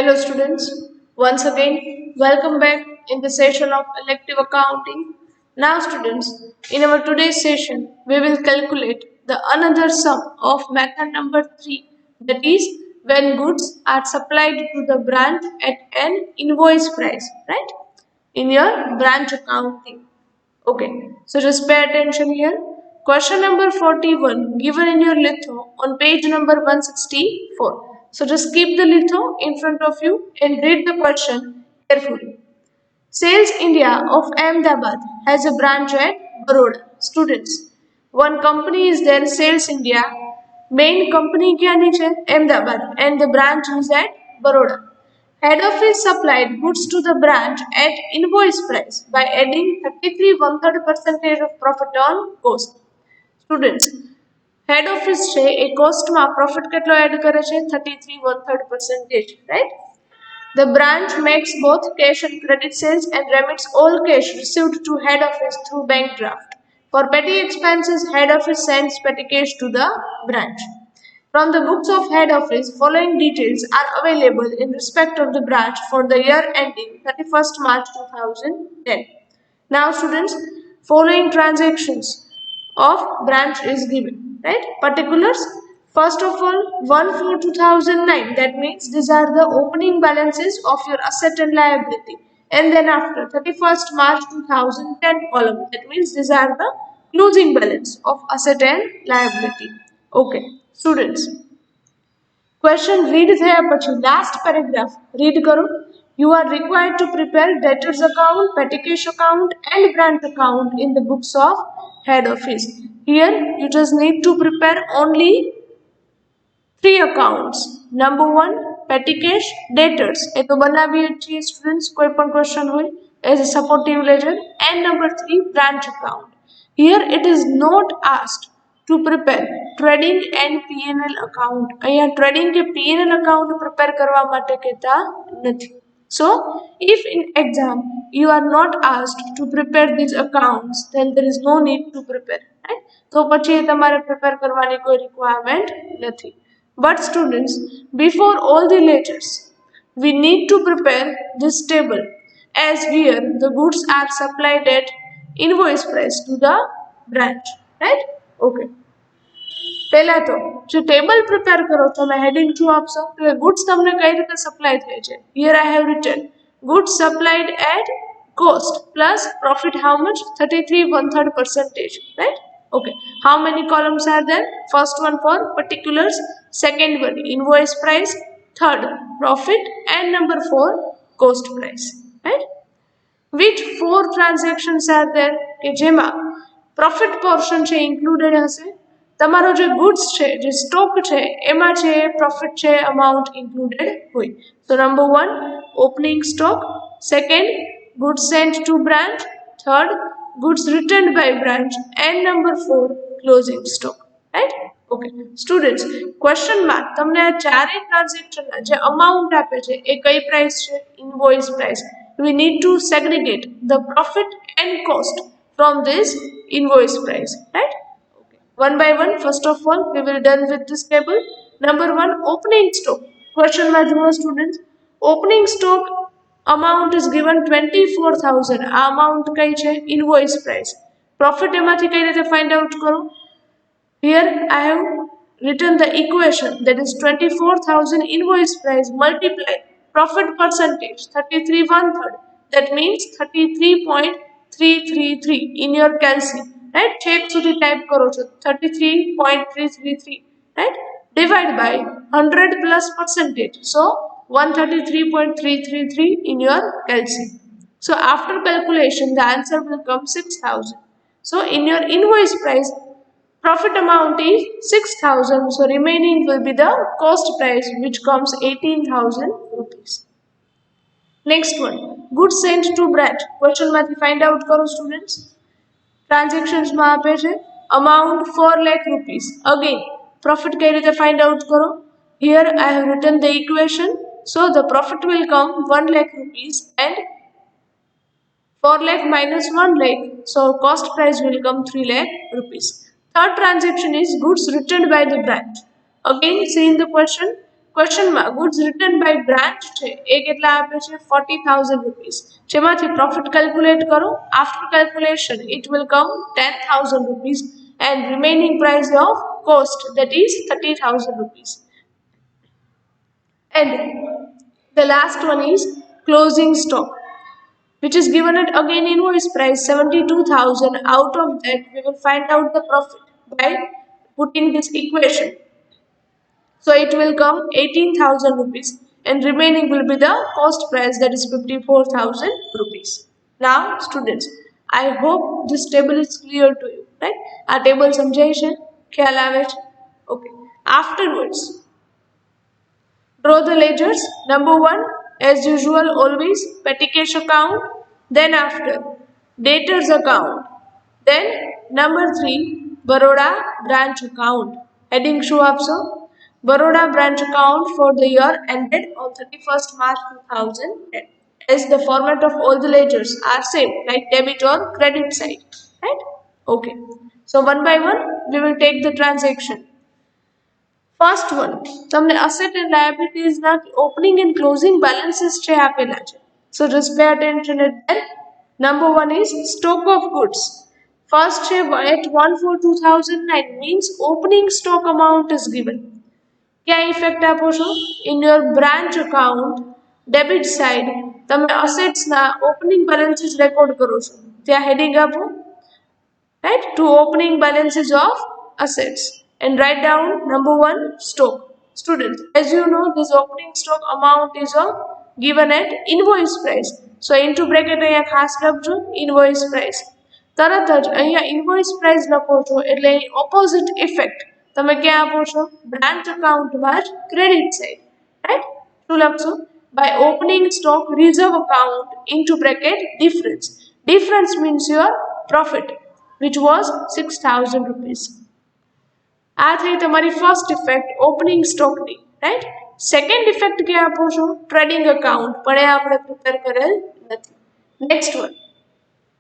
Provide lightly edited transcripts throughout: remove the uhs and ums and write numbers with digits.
Hello students, once again welcome back in the session of elective accounting. Now students, in our today's session we will calculate the another sum of method number 3, that is when goods are supplied to the branch at an invoice price, right? In your branch accounting. Okay, so just pay attention here. Question number 41 given in your litho on page number 164. So just keep the litho in front of you and read the question carefully. Sales India of Ahmedabad has a branch at Baroda. Students, one company is there, Sales India. Main company kya है? Ahmedabad, and the branch is at Baroda. Head office supplied goods to the branch at invoice price by adding 33 1/3 percentage of profit on cost. Students, head office છે એ કોસ્ટમાં profit કેટલો add કરે છે 33 1/3 percentage, right? The branch makes both cash and credit sales and remits all cash received to head office through bank draft. For petty expenses, head office sends petty cash to the branch. From the books of head office, following details are available in respect of the branch for the year ending 31st March 2010. Now students, following transactions of branch is given, right? Particulars. First of all, 1/4/2009, that means these are the opening balances of your asset and liability. And then after 31st March 2010 column, that means these are the closing balance of asset and liability. Okay, students. Question read થયા પછી last paragraph read કરો. You are required to prepare debtors account, petty cash account and branch account in the books of head office. Here you just need to prepare only 3 accounts. Number 1, petty cash, debtors. એ તો બનાવીએ છીએ students, કોઈ પણ question હોય as a supportive ledger. And number 3, branch account. Here it is not asked to prepare trading and P&L account. અહીંયા trading કે P&L account prepare કરવા માટે કહેતા નથી. So, if in exam you are not asked to prepare these accounts, then there is no need to prepare. Right? તો પછી તમારે prepare કરવાની કોઈ requirement નથી. But students, before all the ledgers, we need to prepare this table, as here the goods are supplied at invoice price to the branch, right? Okay. પહેલા તો જે table prepare કરો તમે હેડિંગ શું આપશો કે ગુડ્સ તમને કઈ રીતે સપ્લાય થાય છે. Here I have return goods supplied at cost plus profit how much 33 1/3 percentage, right? Okay, how many columns are there? First one for particulars, second one invoice price, third profit and number 4 cost price, right? Which 4 transactions are there કે જેમાં profit portion છે included હશે. તમારો જે goods છે જે stock છે એમાં છે profit છે amount included હોય. So number 1 opening stock, second goods sent to branch, third goods returned by branch and number 4 closing stock, right? Okay, students, question માં તમને આ ચારે ટ્રાન્ઝેક્શન ના જે અમાઉન્ટ આપે છે એ કઈ પ્રાઇસ છે? Invoice price. We need to segregate the profit and cost from this invoice price, right? Okay. One by one, first of all, we will done with this table. Number 1, opening stock. Question માં જુઓ students, opening stock amount is given 24,000. આ amount કઈ છે? Invoice price. Profit એમાંથી કઈ રીતે find out કરો? Here I have written the equation, that is 24,000 invoice price multiplied profit percentage 33 1/3. That means 33.333 in your calci, right? Check સુધી type કરો છો 33.333, right? Divide by 100 plus percentage. So 133.333 in your calci. So after calculation the answer will come 6,000. So in your invoice price profit amount is 6,000. So remaining will be the cost price, which comes 18,000 rupees. Next one, goods sent to branch. Question માંથી find out કરો students. Transactions માં આપે છે amount 4 lakh rupees. Again profit કઈ રીતે find out કરો? Here I have written the equation. So the profit will come 1 lakh rupees and 4 lakh minus 1 lakh. So cost price will come 3 lakh rupees. Third transaction is goods returned by the branch. Again, see in the question. ક્વેશ્ચનમાં goods return by branch છે એ કેટલા આપે છે 40,000 rupees, જેમાંથી profit calculate કરો. After calculation it will come 10,000 rupees and remaining price of cost that is 30,000 rupees. And the last one is closing stock, which is given at again invoice price 72,000. Out of that we will find out the profit by putting this equation. So it will come 18,000 rupees and remaining will be the cost price, that is 54,000 rupees. Now students, I hope this table is clear to you, right? Our table સમજાય છે, ખ્યાલ આવે છે? Okay. Afterwards, draw the ledgers. Number 1, as usual, always petty cash account. Then after, debtors account. Then number 3, Baroda branch account. Heading શું આપશો? Baroda branch account for the year ended on 31st March 2010. As the format of all the ledgers are same, like debit or credit side, right? Okay. So one by one, we will take the transaction. First one, તમને asset and liabilities ના opening and closing balances છે આપેલા છે. So just pay attention at that. Number 1 is stock of goods. First છે at 1/4/2009 means opening stock amount is given. क्या effect આપો છો? In your branch account debit side તમે assets ના opening balances record કરો છો. ત્યાં heading આપો, right, to opening balances of assets, and write down number 1 stock. Students, as you know, this opening stock amount is given at invoice price. So into bracket અહીંયા ખાસ લખજો invoice price. તરત જ અહીંયા invoice price લખો છો એટલે opposite effect તમે ક્યાં આપો છો? બ્રાન્ચ અકાઉન્ટમાં જ ક્રેડિટ સાઇડ, રાઈટ? શું લખશો? By opening stock reserve account into bracket difference. Difference means your profit which was 6,000 rupees. આ થઈ તમારી ફર્સ્ટ ઇફેક્ટ ઓપનિંગ સ્ટોકની, રાઈટ? સેકન્ડ ઇફેક્ટ ક્યાં આપો છો? ટ્રેડિંગ અકાઉન્ટ, પણ એ આપણે પ્રિપેર કરેલ નથી. Next one,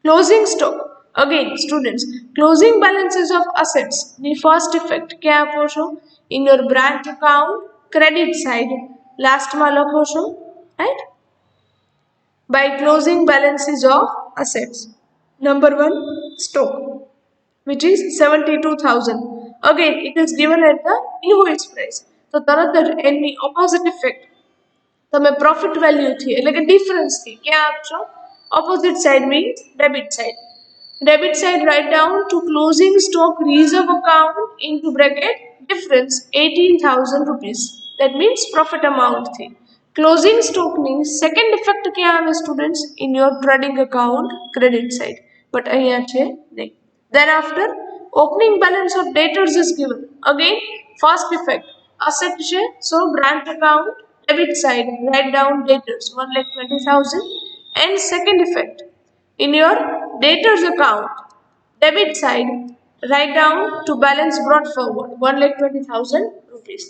closing stock. Again, students, closing balances of assets. The first effect क्या આપો છો? In your branch account, credit side, last માં લખો છો, right? By closing balances of assets. Number 1, stock, which is 72,000. Again, it is given at the invoice price. So તરત જ એની opposite effect તમે profit value થી એટલે કે difference થી ક્યાં આપશો? Opposite side means debit side. Debit side, write down to closing stock reserve account into bracket difference 18,000 rupees. That means profit amount thi. Closing stock means second effect kya aave students? In your trading account credit side, but અહીંયા છે નહીં. Then after, opening balance of debtors is given. Again, first effect asset છે, so branch account debit side, write down debtors 1,20,000. And second effect, in your debtors account debit side, write down to balance brought forward 1,20,000 rupees.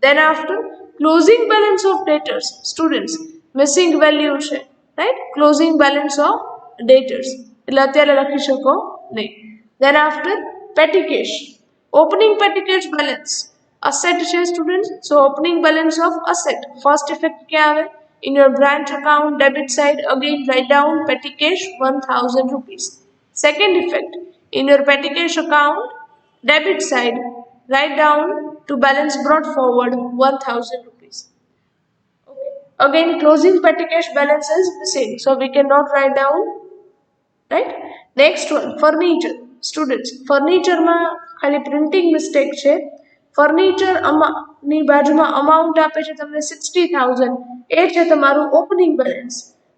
Then after, closing balance of debtors. Students, missing value છે, right? Closing balance of debtors એટલે અત્યારે લખી શકો નહીં. Then after, petty cash, opening petty cash balance. Asset છે students, so opening balance of asset. First effect क्या આવે? In your branch account debit side, again write down petty cash 1,000 rupees. Second effect, in your petty cash account debit side, write down to balance brought forward 1,000 rupees. Okay. Again, closing petty cash balance is missing, so we cannot write down, right? Next one, furniture. Students, furniture માં ખાલી printing mistake છે. Furniture ની બાજુમાં amount આપે છે તમને 60,000, એ છે તમારું ઓપનિંગ બેલેન્સ,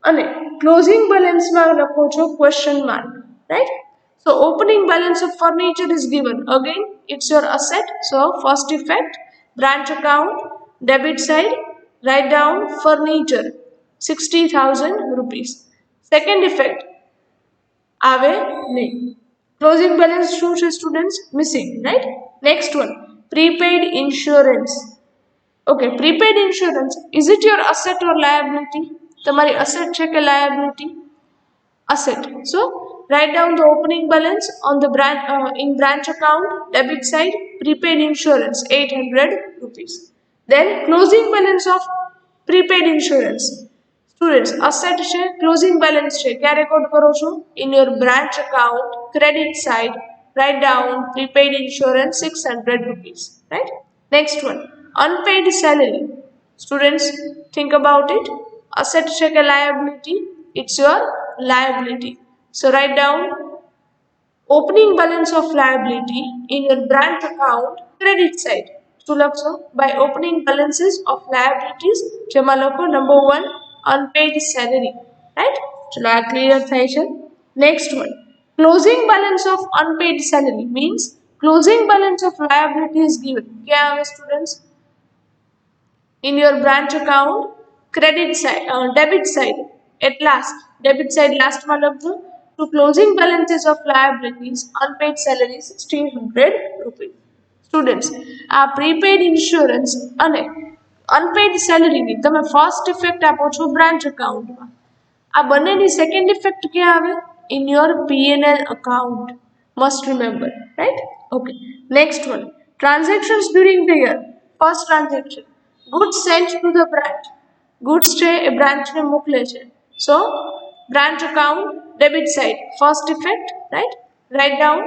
અને ક્લોઝિંગ બેલેન્સમાં લખો છો question mark, right? So opening balance of furniture is given. Again, it's your asset, so first effect branch account debit side, write down furniture 60,000 rupees. Second effect આવે નહીં. Closing balance શું છે students? Missing, right? Next one, prepaid insurance. Okay, prepaid insurance, is it your asset or liability? તમારી asset છે કે liability? Asset. So write down the opening balance on the in branch account debit side, prepaid insurance 800 rupees. Then closing balance of prepaid insurance. Students, asset છે, closing balance છે, ક્યાં record કરો છો? In your branch account, credit side, write down prepaid insurance 600 rupees, right? Next one, unpaid salary. Students, think about it. Asset છે કે liability? It's your liability. So write down opening balance of liability in your branch account credit side. શું લખશો? By opening balances of liabilities, જેમાં લખો number 1 unpaid salary, right? ચલો આ clear થાય છે. Next one, closing balance of unpaid salary means closing balance of liability is given. क्या આવે students? In your branch account credit side, debit side at last, debit side last માં લખજો. To closing balances of liabilities, unpaid salary 1600 rupees. Students, આ prepaid insurance અને unpaid salary ની તમે first effect આપો છો branch account માં. આ બંનેની second effect ક્યાં આવે? In your P&L account. Must remember, right? Okay. Next one, transactions during the year. First transaction, goods sent to the branch. Goods છે એ branch ને મોકલે છે. So branch account debit side, first effect, right? Write down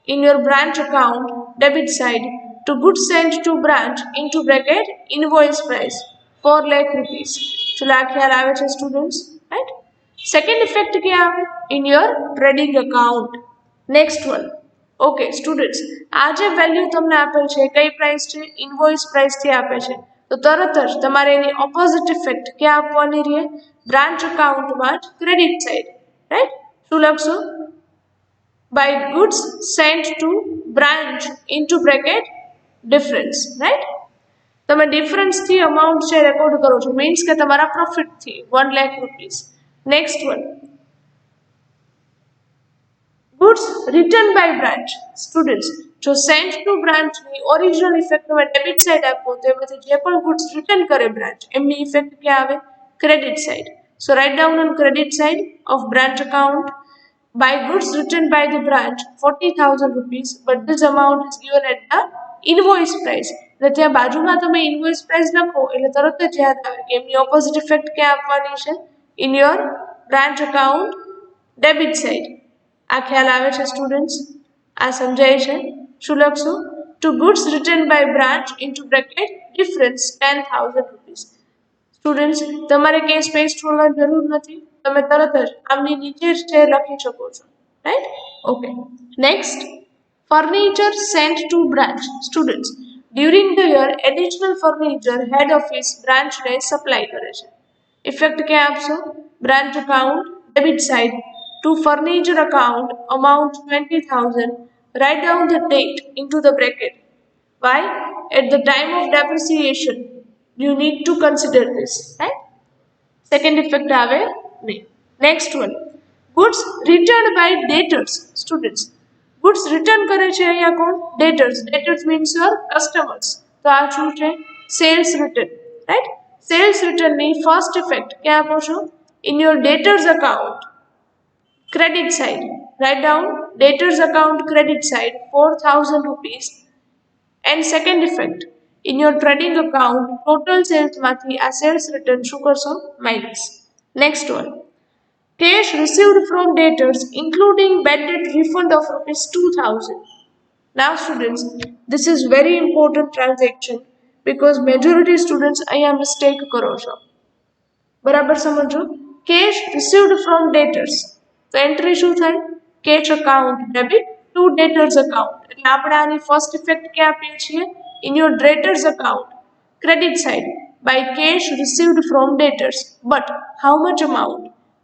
in your branch account debit side to goods sent to branch into bracket invoice price 4 lakh rupees. ચલો આ ખ્યાલ આવે છે students, right? Second effect क्या આવે? In your trading account. Next one, okay students, આ જે value તમને આપેલ છે કઈ પ્રાઇસ છે? ઇનવોઇસ પ્રાઇસ થી આપે છે. તો તરત જ તમારે એની ઓપોઝિટ ઇફેક્ટ ક્યાં આપવાની રહે? બ્રાન્ચ અકાઉન્ટમાં ક્રેડિટ સાઇડ, રાઈટ? શું લખશો? by goods sent to branch into bracket difference, right? તમે ડિફરન્સ થી અમાઉન્ટ છે રેકોર્ડ કરો છો, મીન્સ કે તમારા પ્રોફિટ થી 1 lakh rupees. Next one, goods returned by branch. Students, જો સેન્ટ ટુ બ્રાન્ચ ની ઓરિજિનલ ઇફેક્ટ તમે ડેબિટ સાઇડ આપો તો એમાંથી જે પણ ગુડ્સ રિટર્ન કરે બ્રાન્ચ એમની ઇફેક્ટ ક્યાં આવે? Credit side. So right down on credit side of branch account. By goods returned by the branch 40,000 rupees, but this amount is given at the invoice price. એટલે ત્યાં બાજુમાં તમે invoice price લખો એટલે તરત જ યાદ આવે કે એમની ઓપોઝિટ ઇફેક્ટ ક્યાં આપવાની છે? In your branch account debit side. આ ખ્યાલ આવે છે સ્ટુડન્ટ્સ? આ સમજાય છે? શું લખશો? To goods return by branch into bracket difference 10,000 rupees. Students, તમારે ક્યાંય સ્પેસ છોડવાની જરૂર નથી, તમે તરત જ આમની નીચે જ છે લખી શકો છો, right? Okay. Next, furniture sent to branch. Students, during the year additional furniture head office બ્રાન્ચને સપ્લાય કરે છે. ઇફેક્ટ ક્યાં આપશો? Branch account debit side to furniture account amount 20,000. Write down the date into the bracket. Why? At the time of depreciation you need to consider this, right? Second effect આવે નહીં. Next one, goods returned by debtors. Students, goods return કરે છે અહીંયા કોણ? Debtors. Debtors means your customers. તો આ શું છે? Sales return, right? Sales return ની first effect ક્યાં આપો છો? In your debtors account credit side. Write down debtors account credit side 4,000 rupees. And second effect, in your trading account total sales માંથી આ sales return શું કરશો? Minus. Next one, cash received from debtors including bad debt refund of rupees 2,000. Now students, this is very important transaction because majority students અહીંયા mistake કરો છો. બરાબર સમજો? cash received from debtors, તો એન્ટ્રી શું થાય? cash account debit to debtors account. એટલે આપણે આની ફર્સ્ટ ઇફેક્ટ ક્યાં આપીએ છીએ? In your debtors account credit side by cash received from debtors, but how much amount?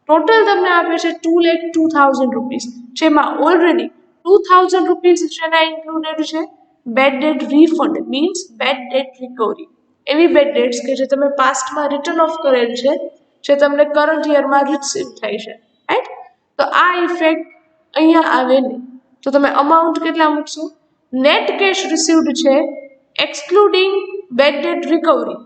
Total તમને આપે છે 2,02,000 rupees, જેમાં already 2,000 rupees શેના included છે? bad debt refund means bad debt recovery. એવી bad debts કે જે તમે પાસ્ટમાં રિટર્ન ઓફ કરેલ છે જે તમને કરંટ યરમાં રિસીવ થાય છે, રાઈટ? તો આ ઇફેક્ટ અહીંયા આવે નહીં. તો તમે અમાઉન્ટ કેટલા મૂકશો? નેટ કેશ રિસીવ્ડ છે excluding bad debt recovery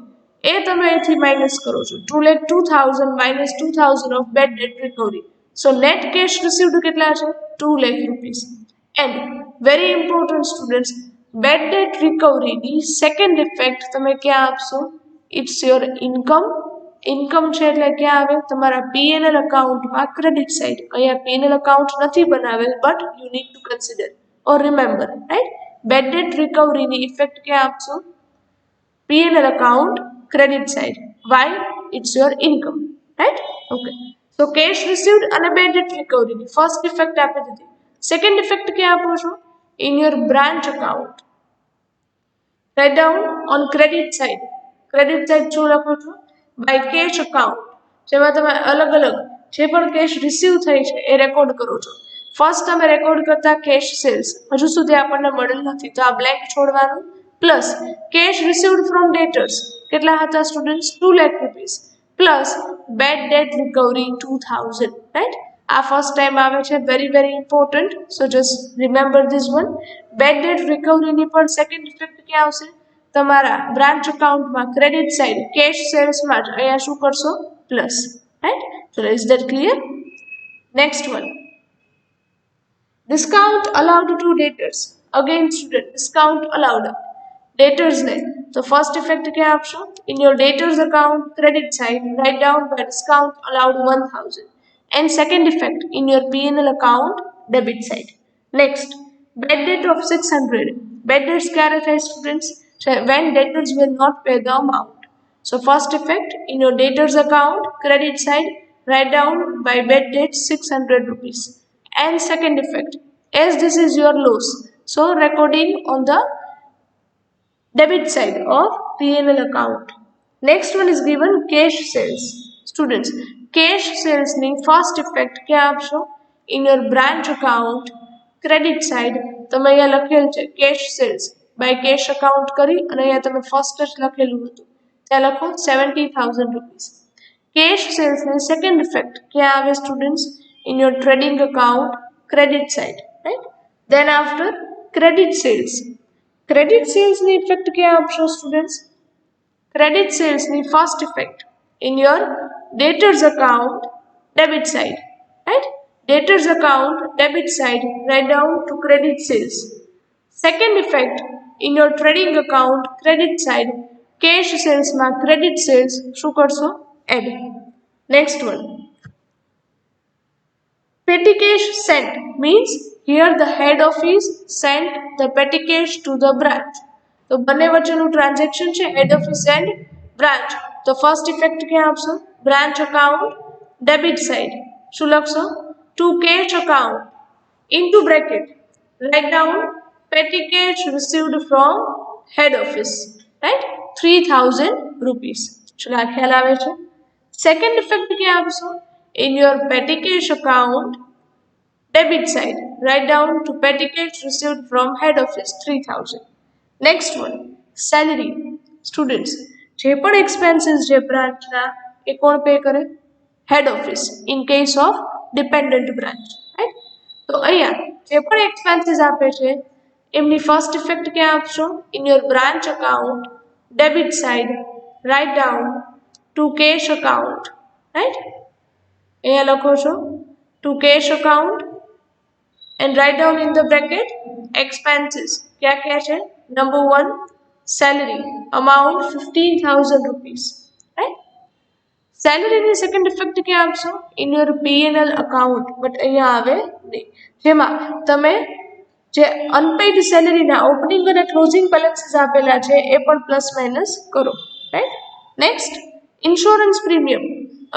એ તમે અહીંથી માઇનસ કરો છો. 2,02,000 minus 2,000 of bad debt recovery. So net cash received કેટલા છે? 2 lakh rupees. And very important students, bad debt રિકવરીની સેકન્ડ ઇફેક્ટ તમે ક્યાં આપશો? It's your income. ઇન્કમ છે એટલે ક્યાં આવે? તમારા પીએનએલ અકાઉન્ટમાં ક્રેડિટ સાઇડ. અહીંયા પીએનએલ અકાઉન્ટ નથી બનાવેલ, but you need to consider or remember, right? Bad debt રિકવરીની ઇફેક્ટ ક્યાં આપશો? PNL account credit side. Why? It's your income, right? Okay. તો કેશ રિસીવ્ડ અને બેડ ડેટ રિકવરીની ફર્સ્ટ ઇફેક્ટ આપી દીધી. સેકન્ડ ઇફેક્ટ ક્યાં આપો છો? In your branch account. Write down on credit side. Credit side શું લખો છો? બાય કેશ અકાઉન્ટ, જેમાં તમે અલગ અલગ જે પણ કેશ રિસીવ થઈ છે એ રેકોર્ડ કરો છો. ફર્સ્ટ તમે રેકોર્ડ કરતા કેશ સેલ્સ હજુ સુધી આપણને મળેલ નથી, તો આ બ્લેન્ક છોડવાનું. Plus cash received from debtors કેટલા હતા students? 2 lakh rupees. Plus bad debt recovery 2000, right? આ ફર્સ્ટ ટાઈમ આવે છે, very important. So just remember this one. Bad debt રિકવરીની પણ સેકન્ડ ઇફેક્ટ ક્યાં આવશે? તમારા બ્રાન્ચ અકાઉન્ટમાં ક્રેડિટ સાઇડ કેશ સેલ્સમાં જ અહીંયા શું કરશો? Plus, right? So is that clear? Next one, discount allowed to debtors. Again student, discount allowed debtors ને, તો ફર્સ્ટ ઇફેક્ટ ક્યાં આપશો? In your debtors account credit side write down by discount allowed 1000. And second effect in your P&L account debit side. Next, bad debt of 600. Bad debts ક્યારે થાય students? When debtors will not pay the amount. So first effect in your debtors account credit side write down by bad debt 600 rupees. And second effect, as this is your loss, so recording on the debit side of P&L account. Next one is given cash sales. Students, cash sales ની first effect ક્યાં આપશો? In your branch account credit side તમે અહીંયા લખેલ છે cash sales by cash account કરી અને અહીંયા તમે ફર્સ્ટ જ લખેલું હતું, ત્યાં લખો 70,000 રૂપીસ. કેશ સેલ્સની સેકન્ડ ઇફેક્ટ ક્યાં આવે students? In your trading account credit side, right? Then after credit sales. Credit સેલ્સની ઇફેક્ટ ક્યાં આપશો સ્ટુડન્ટ્સ? ક્રેડિટ સેલ્સની first effect in your debtors account debit side, right? Debtors account debit side write down to credit sales. Second effect in your trading account credit side cash sales ma credit sales શું કરશો? add. Next one, petty cash sent means here the head office sent the petty cash to the branch. તો બંને વચ્ચેનું transaction છે head office and branch. તો first effect ક્યાં આપશો? Branch account debit side શું લખશો? To cash account into bracket write down petty cash received from head office, right? 3000 rupees. ચલો આ ખ્યાલ આવે છે. સેકન્ડ ઇફેક્ટ ક્યાં આપશો? In your petty cash account debit side write down to petty cash received from head office 3000. Next one, salary. Students, જે પણ expenses છે બ્રાન્ચના એ કોણ પે કરે? હેડ office in case of dependent branch, right? તો અહીંયા જે પણ એક્સપેન્સીસ આપે છે એમની ફર્સ્ટ ઇફેક્ટ ક્યાં આપશો? In your branch account debit side write down to cash account, right? અહીંયા લખો છો to cash account and write down in the bracket expenses. ક્યાં ક્યાં છે? Number 1 salary amount 15,000 rupees, right? Salary ની સેકન્ડ ઇફેક્ટ ક્યાં આપશો? In your P&L account, but અહીંયા આવે નહીં, જેમાં તમે જે અનપેઇડ સેલેરીના ઓપનિંગ અને ક્લોઝિંગ બેલેન્સીસ આપેલા છે એ પણ પ્લસ માઇનસ કરો, right? Next, insurance premium.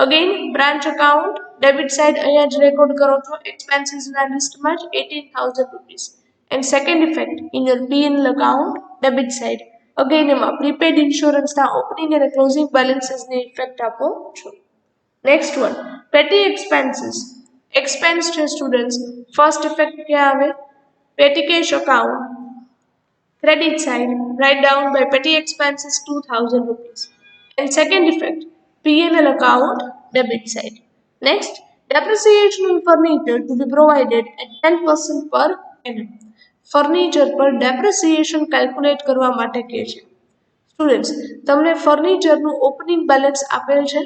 Again branch account debit side અહીંયા જ રેકોર્ડ કરો છો એક્સપેન્સીસના લિસ્ટમાં જ 18,000 rupees. And second effect in your P&L account debit side again એમાં પ્રીપેડ ઇન્સ્યોરન્સના ઓપનિંગ અને ક્લોઝિંગ બેલેન્સીસની ઇફેક્ટ આપો છો. Next one, petty expenses. Expense છે સ્ટુડન્ટ્સ, ફર્સ્ટ ઇફેક્ટ ક્યાં આવે? Petty cash account credit side write down by petty expenses 2,000 rupees. And second effect P&L account debit side. Next, depreciation on furniture to be provided at 10% per annum. Furniture પર depreciation calculate કરવા માટે કહે છે. Students, તમને ફર્નિચરનું opening balance આપેલ છે?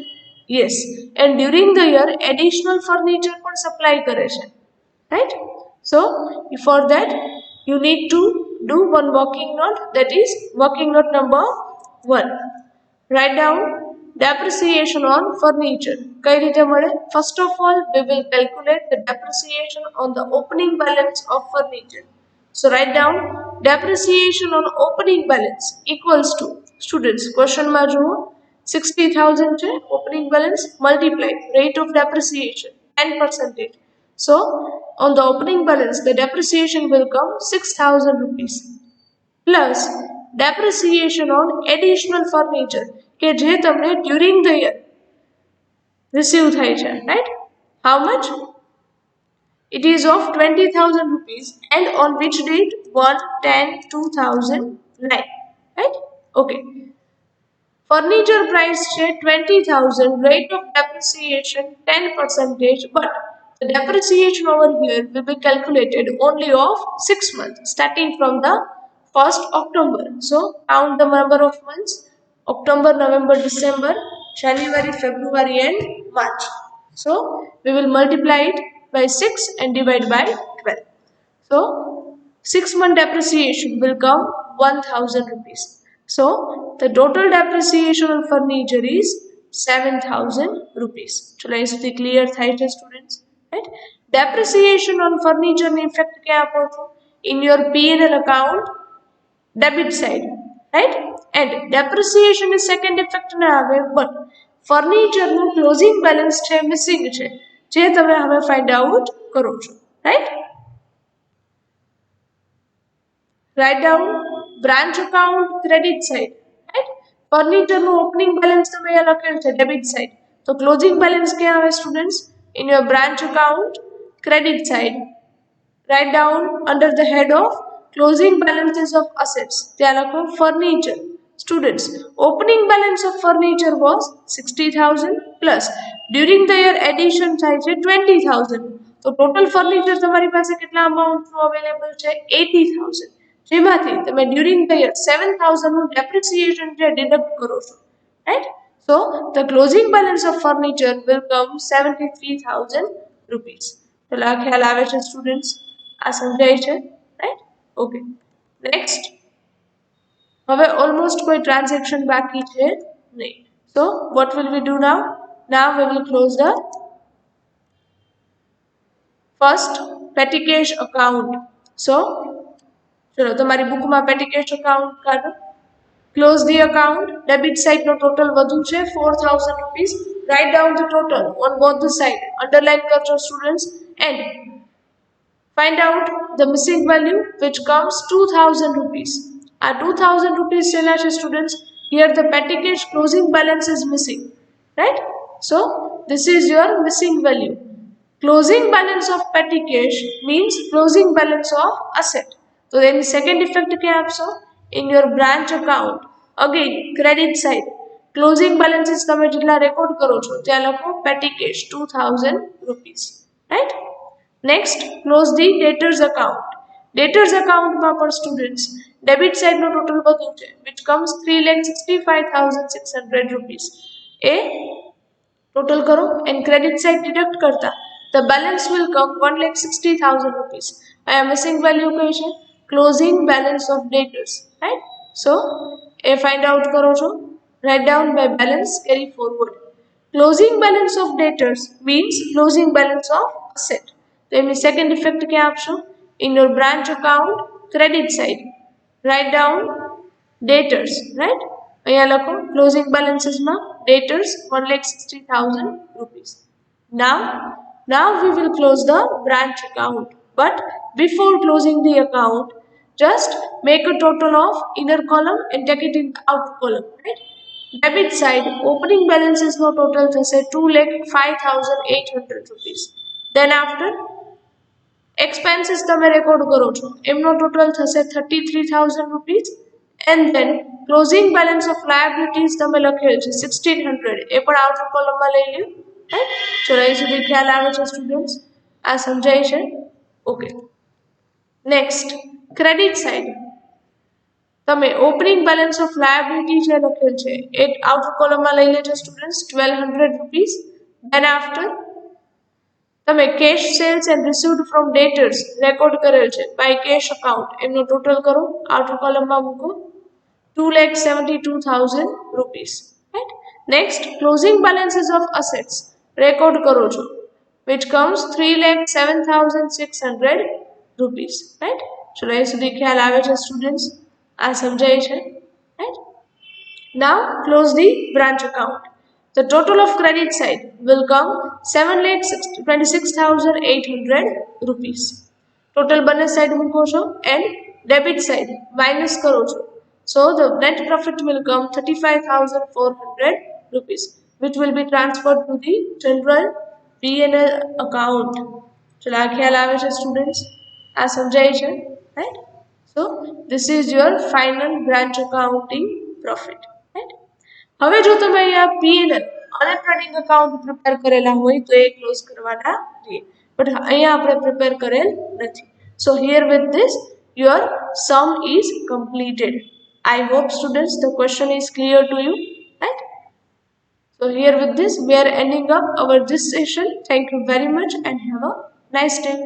Yes. And during the year additional furniture પણ supply કરે છે, right? So for that you need two do one working note, that is working note number 1. Write down depreciation on furniture. કઈ રીતે મળે? First of all, we will calculate the depreciation on the opening balance of furniture. So write down depreciation on opening balance equals to, students question માં જુઓ, 60,000 છે opening balance, multiply rate of depreciation 10%. So on the opening balance the depreciation will come 6,000 rupees plus depreciation on additional furniture કે જે તમને during the year receive થાય છે, right? How much? It is of 20,000 rupees and on which date? 1/10/2009, right? Okay. Furniture price છે 20,000, rate of depreciation 10%, but the depreciation over here will be calculated only of 6 months starting from the 1st October. So count the number of months: October, November, December, January, February and March. So we will multiply it by 6 and divide by 12. So 6-month depreciation will come 1,000 rupees. So the total depreciation on furniture is 7,000 rupees. ચલો એ સુધી clear થાય છે students, right? Depreciation on furniture ની effect ક્યાં આપો છો? In your P&L account debit side, right? And depreciation ની second effect ના આવે, but furniture નું closing balance છે missing છે, જે તમે હવે find out કરો છો, right? Write down branch account credit side, right? Furniture નું opening balance તમે અહીંયા લખેલ છે debit side, તો closing balance ક્યાં આવે students? In your branch account credit side. Write down under the head of closing balances of assets, ત્યાં લખો furniture. Students, opening balance of furniture was 60,000 plus during the year addition થાય છે 20,000, તો total furniture તમારી પાસે કેટલા amount નું available છે? 80,000, જેમાંથી તમે during the year 7,000 નું depreciation જે deduct કરો છો, right? So the closing balance of furniture will come 73,000 rupees. ચલો આ ખ્યાલ આવે છે students? આ સમજાય છે, right? Okay. Next, હવે almost કોઈ transaction બાકી છે નહીં. So what will we do now? Now we will close the first petty cash account. So ચલો તમારી બુકમાં petty cash account કાઢો. Close the account. Debit side no total વધુ છે 4,000 rupees. Write down the total on both the side. Underline કરજો students and find out the missing value which comes 2,000 rupees. 2,000 rupees ચેના છે students? Here the petty cash closing balance is missing, right? So this is your missing value. Closing balance of petty cash means closing balance of asset. So then second effect क्या आपसो? In your branch account again credit side closing balances તમે જેટલા record કરો છો ત્યાં લખો petty cash 2,000 rupees, right? Next, close the debtors account. Debtors account માં પણ students debit side નો total વધુ છે which comes 3,65,600 rupees. A total કરો and credit side deduct કરતા the balance will come 1,60,000 rupees. અહીંયા missing value કઈ છે? Closing balance of debtors, right? So A find out કરો છો. Write down by balance, carry forward. Closing balance of debtors means closing balance of asset. તો એની second effect क्या આપશો? In your branch account credit side write down debtors, right? અહીંયા લખો closing balances માં debtors 1,60,000 rupees. Now we will close the branch account, but before closing the account just make a total of inner column and take it in the outer column, right? Debit side opening balances no total થશે 2,05,800 rupees. Then after expenses તમે record કરો છો એમનો total થશે 33,000 rupees and then closing balance of liabilities તમે લખેલ છે 1,600, એ પણ outer column માં લઈ લ્યો, right? ચલો એ સુધી ખ્યાલ આવે છે students? આ સમજાય છે? Okay. Next, credit side તમે opening balance of liability જે લખેલ છે એ outer column માં લઈ લેજો students 1,200 rupees. Then after તમે cash sales and received from debtors record કરેલ છે બાય કેશ અકાઉન્ટ એમનો ટોટલ કરો આઉટર કોલમમાં મૂકો 2,72,000 rupees, right? Next, closing balances of assets record કરો છો which comes 3,07,600 rupees, right? ચલો એ સુધી ખ્યાલ આવે છે સ્ટુડન્ટ્સ, આ સમજાય છે, right? Now close the branch account. The total of credit side will come 7,26,800 rupees. Total બંને સાઈડ મૂકો છો and debit side minus કરો છો. So the net profit will come 35,400 rupees, which will be transferred to the general P&L account. ચલો આ ખ્યાલ આવે છે સ્ટુડન્ટ્સ, આ સમજાય છે, right? So this is your final branch accounting profit, right? હવે જો તમે અહીંયા P&L અને ટ્રેડિંગ અકાઉન્ટ પ્રિપેર કરેલા હોય તો એ ક્લોઝ કરવાના રહીએ, બટ અહીંયા આપણે પ્રિપેર કરેલ નથી. So here with this your sum is completed. I hope students the question is clear to you, right? So here with this we are ending up our this session. Thank you very much and have a nice day.